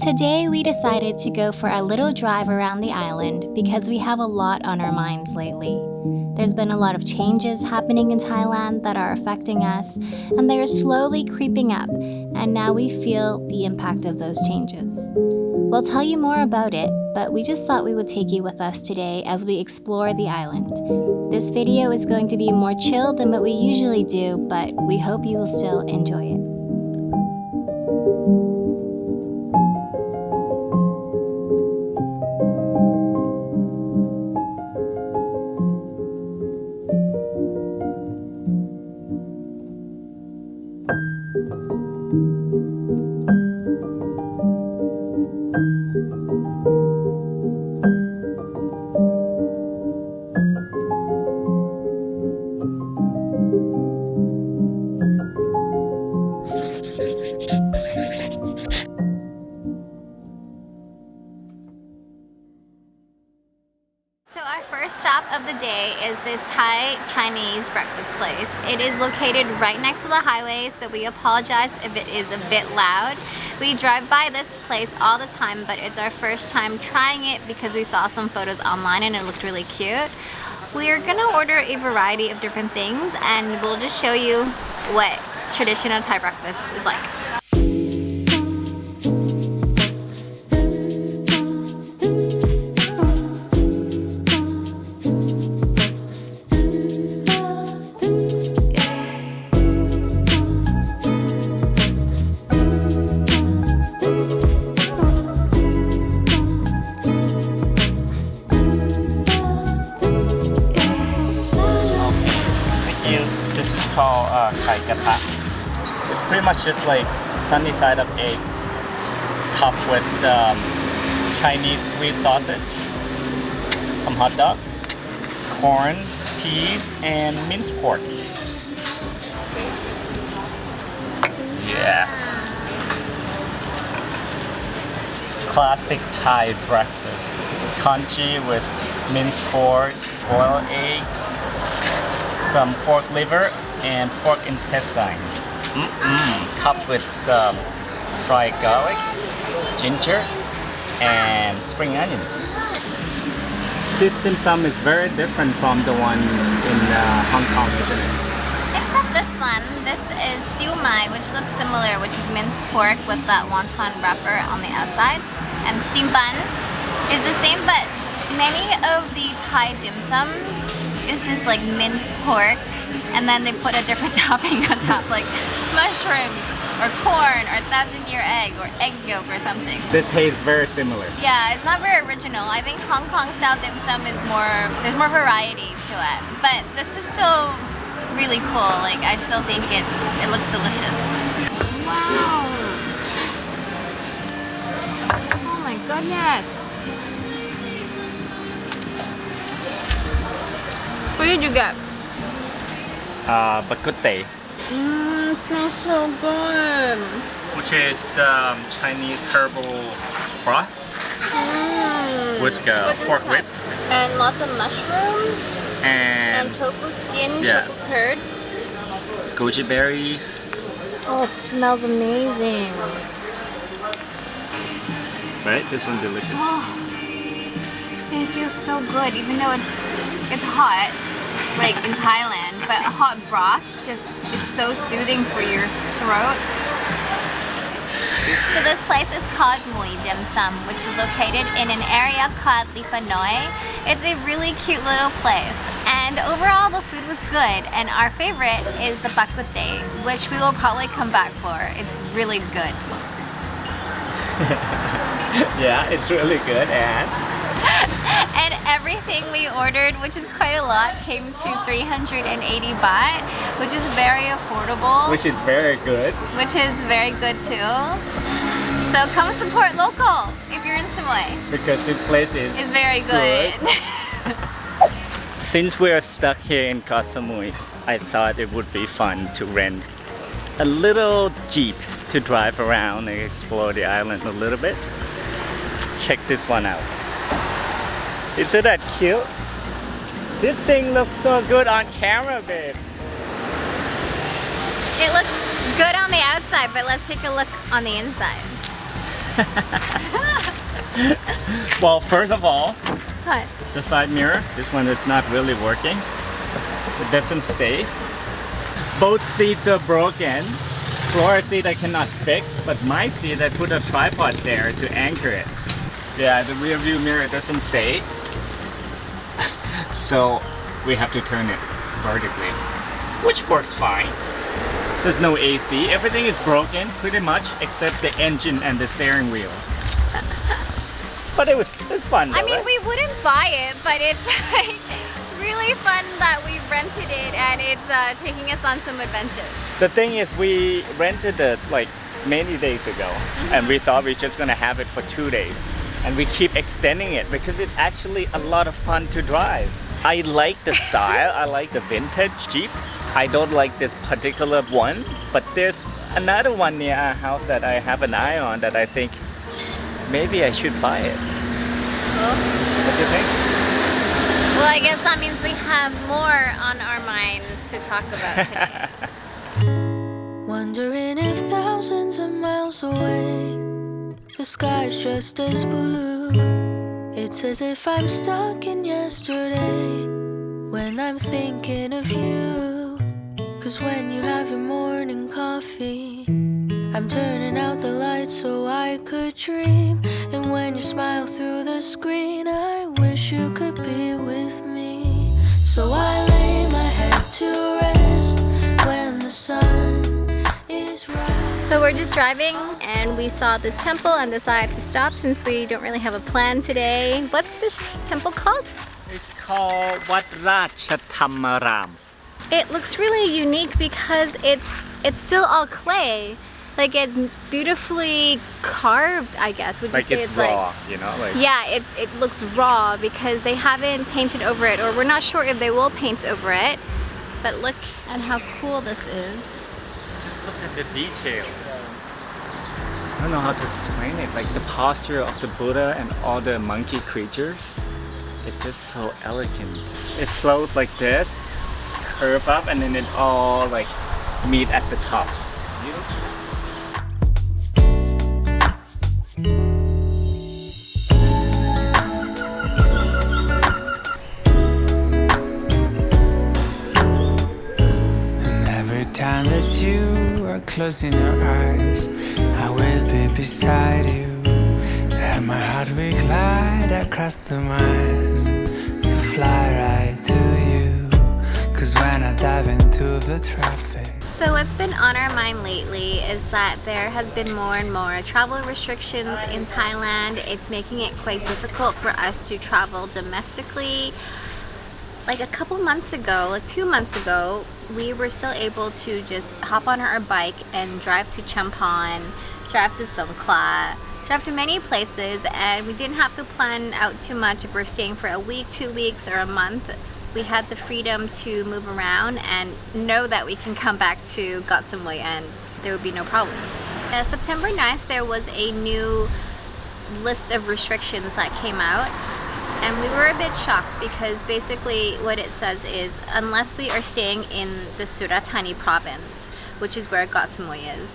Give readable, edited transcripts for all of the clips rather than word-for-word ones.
Today we decided to go for a little drive around the island because we have a lot on our minds lately. There's been a lot of changes happening in Thailand that are affecting us, and they are slowly creeping up, and now we feel the impact of those changes. We'll tell you more about it, but we just thought we would take you with us today as we explore the island. This video is going to be more chill than what we usually do, but we hope you will still enjoy it. So our first stop of the day is this Thai Chinese breakfast place. It is located right next to the highway, so we apologize if it is a bit loud. We drive by this place all the time, but it's our first time trying it because we saw some photos online and it looked really cute. We are gonna order a variety of different things and we'll just show you what traditional Thai breakfast is like. Called Kai Gata. It's pretty much just like sunny side up eggs topped with Chinese sweet sausage, some hot dogs, corn, peas, and minced pork. Yes. Classic Thai breakfast. Congee with minced pork, boiled eggs, some pork liver, and pork intestine. Topped with fried garlic, ginger, and spring onions. This dim sum is very different from the one in Hong Kong, isn't it? Except this one. This is siu mai, which looks similar, which is minced pork with that wonton wrapper on the outside. And steam bun is the same, but many of the Thai dim sums is just like minced pork, and then they put a different topping on top, like mushrooms or corn or 1,000-year egg or egg yolk or something. They taste very similar. Yeah, it's not very original. I think Hong Kong style dim sum is there's more variety to it. But this is still really cool. Like, I still think it looks delicious. Wow. Oh my goodness. What did you get? Bak kut teh. It smells so good. Which is the Chinese herbal broth with pork ribs. And lots of mushrooms. And tofu skin, yeah. tofu curd. Goji berries. Oh, it smells amazing. Right? This one's delicious. Oh, it feels so good, even though it's hot, like in Thailand, but hot broth just is so soothing for your throat. So this place is called Mui Dim Sum, which is located in an area called Lipa Noi. It's a really cute little place, and overall the food was good, and our favorite is the bak kut teh, which we will probably come back for. It's really good. Yeah, it's really good, and everything we ordered, which is quite a lot, came to 380 baht, which is very affordable. which is very good. Which is very good too. So come support local if you're in Samui. Because this place is very good. Since we are stuck here in Koh Samui, I thought it would be fun to rent a little Jeep to drive around and explore the island a little bit. Check this one out. Isn't that cute? This thing looks so good on camera, babe. It looks good on the outside, but let's take a look on the inside. Well, first of all, What? the side mirror, this one is not really working. It doesn't stay. Both seats are broken. Flora seat I cannot fix, but my seat I put a tripod there to anchor it. Yeah, the rear view mirror doesn't stay. So we have to turn it vertically, which works fine. There's no AC. Everything is broken pretty much except the engine and the steering wheel. But it's fun though, I mean, right? we wouldn't buy it, but it's like really fun that we rented it and it's taking us on some adventures. The thing is, we rented this like many days ago, and we thought we were just gonna have it for 2 days, and we keep extending it because it's actually a lot of fun to drive. I like the style. I like the vintage Jeep. I don't like this particular one, but there's another one near our house that I have an eye on that I think maybe I should buy it. What do you think? Well, I guess that means we have more on our minds to talk about today. Wondering if thousands of miles away the sky's just as blue. It's as if I'm stuck in yesterday when I'm thinking of you. 'Cause when you have your morning coffee, I'm turning out the lights so I could dream. And when you smile through the screen, I wish you could be with me. So I lay my head to rest when the sun is rising. So we're just driving and we saw this temple and decided to stop since we don't really have a plan today. What's this temple called? It's called Wat Ratchathammaram. It looks really unique because it's still all clay. Like it's beautifully carved, I guess. Would you Like say it's raw, you know? Like Yeah, it looks raw because they haven't painted over it, or we're not sure if they will paint over it. But look at how cool this is. just look at the details. I don't know how to explain it. Like the posture of the Buddha and all the monkey creatures. It's just so elegant. It flows like this, curve up, and then it all like meet at the top. Beautiful. Time that you are closing your eyes, I will be beside you, and my heart will glide across the miles to fly right to you. 'Cause when I dive into the traffic. So what's been on our mind lately is that there has been more and more travel restrictions in Thailand. It's making it quite difficult for us to travel domestically. Like a couple months ago, like 2 months ago, we were still able to just hop on our bike and drive to Champon, drive to Songkhla, drive to many places, and we didn't have to plan out too much if we're staying for a week, 2 weeks, or a month. We had the freedom to move around and know that we can come back to Koh Samui and there would be no problems. September 9th, there was a new list of restrictions that came out. And we were a bit shocked because basically what it says is unless we are staying in the Surathani province, which is where Koh Samui is,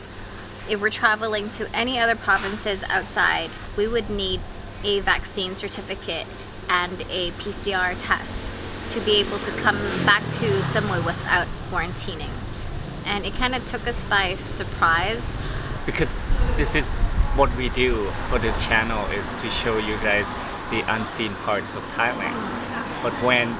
if we're traveling to any other provinces outside, we would need a vaccine certificate and a PCR test to be able to come back to Samui without quarantining. And it kind of took us by surprise. Because this is what we do for this channel, is to show you guys the unseen parts of Thailand. But when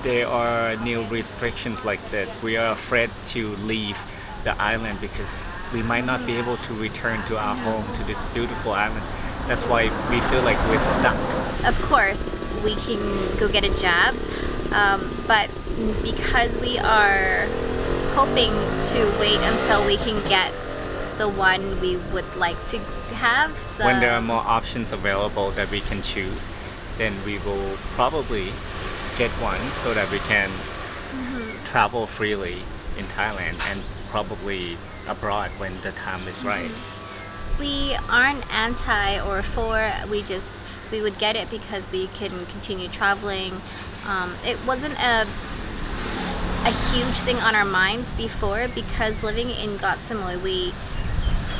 there are new restrictions like this, we are afraid to leave the island because we might not be able to return to our home, to this beautiful island. That's why we feel like we're stuck. Of course, we can go get a jab, but because we are hoping to wait until we can get the one we would like to have. When there are more options available that we can choose, then we will probably get one so that we can travel freely in Thailand and probably abroad when the time is right. We aren't anti or for, we would get it because we can continue traveling. It wasn't a huge thing on our minds before because living in Koh Samui, we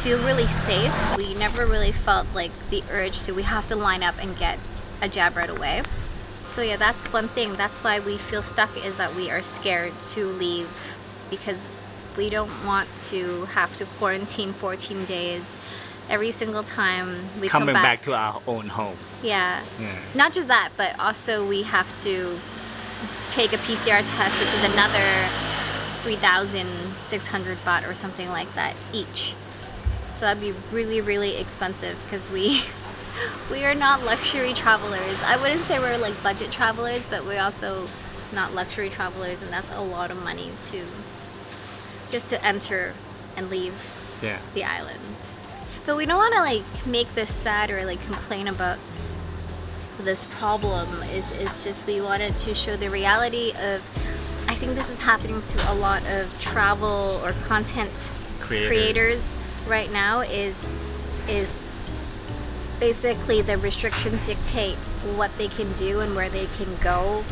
feel really safe. We never really felt like the urge to, we have to line up and get a jab right away. So yeah, that's one thing. That's why we feel stuck, is that we are scared to leave because we don't want to have to quarantine 14 days every single time we come back to our own home. Yeah. Not just that, but also we have to take a PCR test, which is another 3,600 baht or something like that each. So that'd be really, really expensive because we are not luxury travelers. I wouldn't say we're like budget travelers, but we're also not luxury travelers, and that's a lot of money just to enter and leave the island. But we don't want to like make this sad or like complain about this problem. It's just we wanted to show the reality of, I think this is happening to a lot of travel or content creators right now, is basically the restrictions dictate what they can do and where they can go.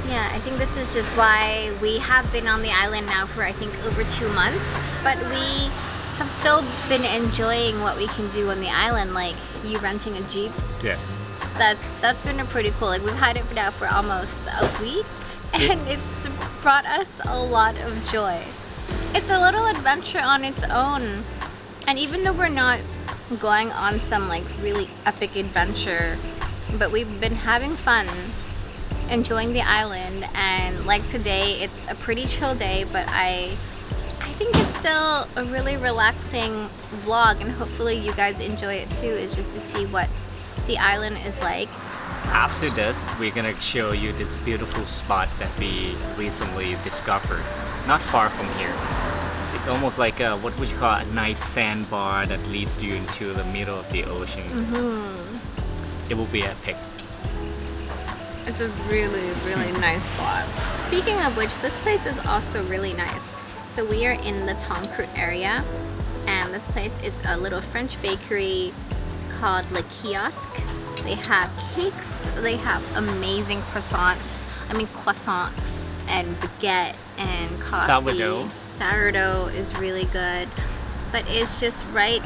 Yeah, I think this is just why we have been on the island now for I think over 2 months, but we have still been enjoying what we can do on the island, like you renting a Jeep. Yes. That's been pretty cool. Like we've had it now for almost a week, and it's brought us a lot of joy. It's a little adventure on its own, and even though we're not going on some like really epic adventure, but we've been having fun, enjoying the island. And like today, it's a pretty chill day, but I think it's still a really relaxing vlog, and hopefully you guys enjoy it too. It's just to see what the island is like. After this, we're gonna show you this beautiful spot that we recently discovered, not far from here. It's almost like a, what would you call, a nice sandbar that leads you into the middle of the ocean. It will be epic. It's a really, really nice spot. Speaking of which, this place is also really nice. So we are in the Tongkroot area, and this place is a little French bakery called Le Kiosk. They have cakes, they have amazing croissant and baguette and coffee. Sourdough is really good, but it's just right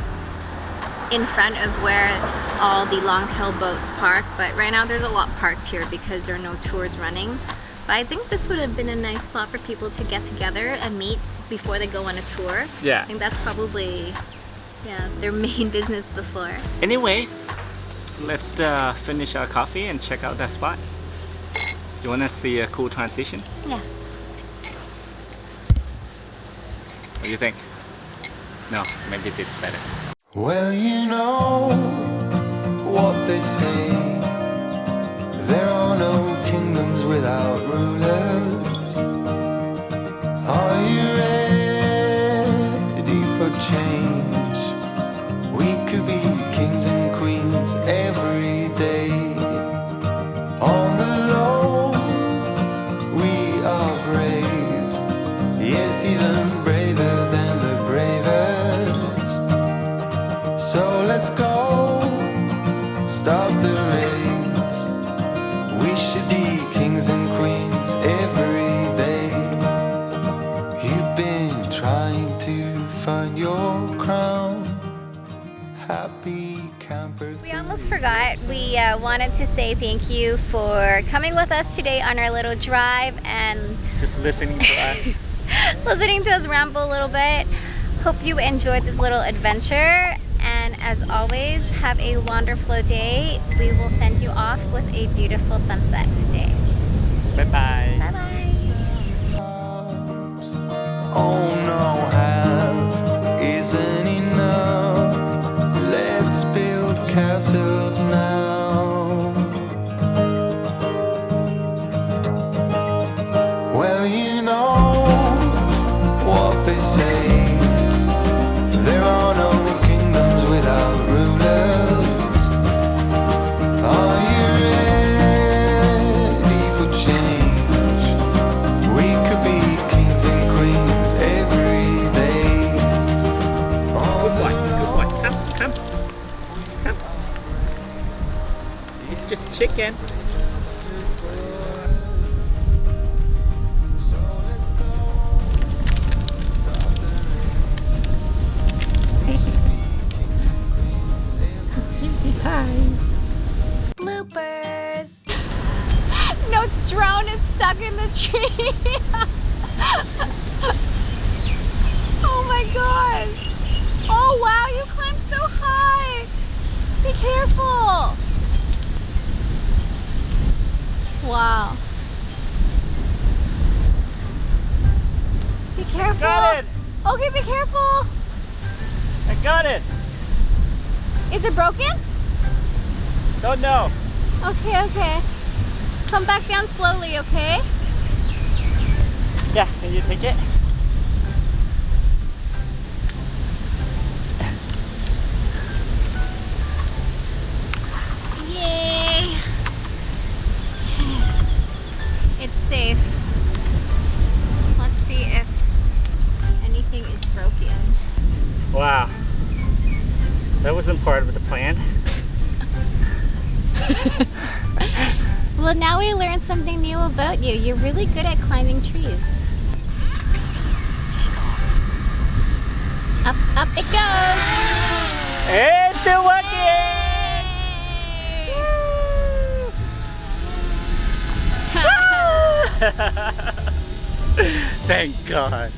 in front of where all the long-tail boats park. But right now there's a lot parked here because there are no tours running. But I think this would have been a nice spot for people to get together and meet before they go on a tour. Yeah. I think that's probably their main business before. Anyway, let's finish our coffee and check out that spot. You want to see a cool transition? Yeah. What do you think? No, maybe this is better. Well, you know what they say, there are no kingdoms without rulers. Are you ready for change? We could be kings and queens every day. On the low, we are brave, yes, even braver than the bravest. So let's go, start the race. We should be kings and queens every day. You've been trying to find your crown, happy campers. We almost forgot. We wanted to say thank you for coming with us today on our little drive and Just listening to us. listening to us ramble a little bit. Hope you enjoyed this little adventure, and as always, have a wonderful day. We will send you off with a beautiful sunset today. Bye bye. Bye bye. Oh no, half isn't enough. Let's build castles now. Well, you know what they say, there are no kingdoms without rulers. Are you ready for change? We could be kings and queens every day. Good boy. Come. It's just chicken. So let's go, start the race. careful. Got it! Okay, be careful. I got it! Is it broken? Don't know. Okay, okay. Come back down slowly, okay? Yeah, can you take it? Yay! It's safe. Let's see if anything is broken. Wow. That wasn't part of the plan. Well, now we learned something new about you. You're really good at climbing trees. Up, up it goes! It's still working! Thank God.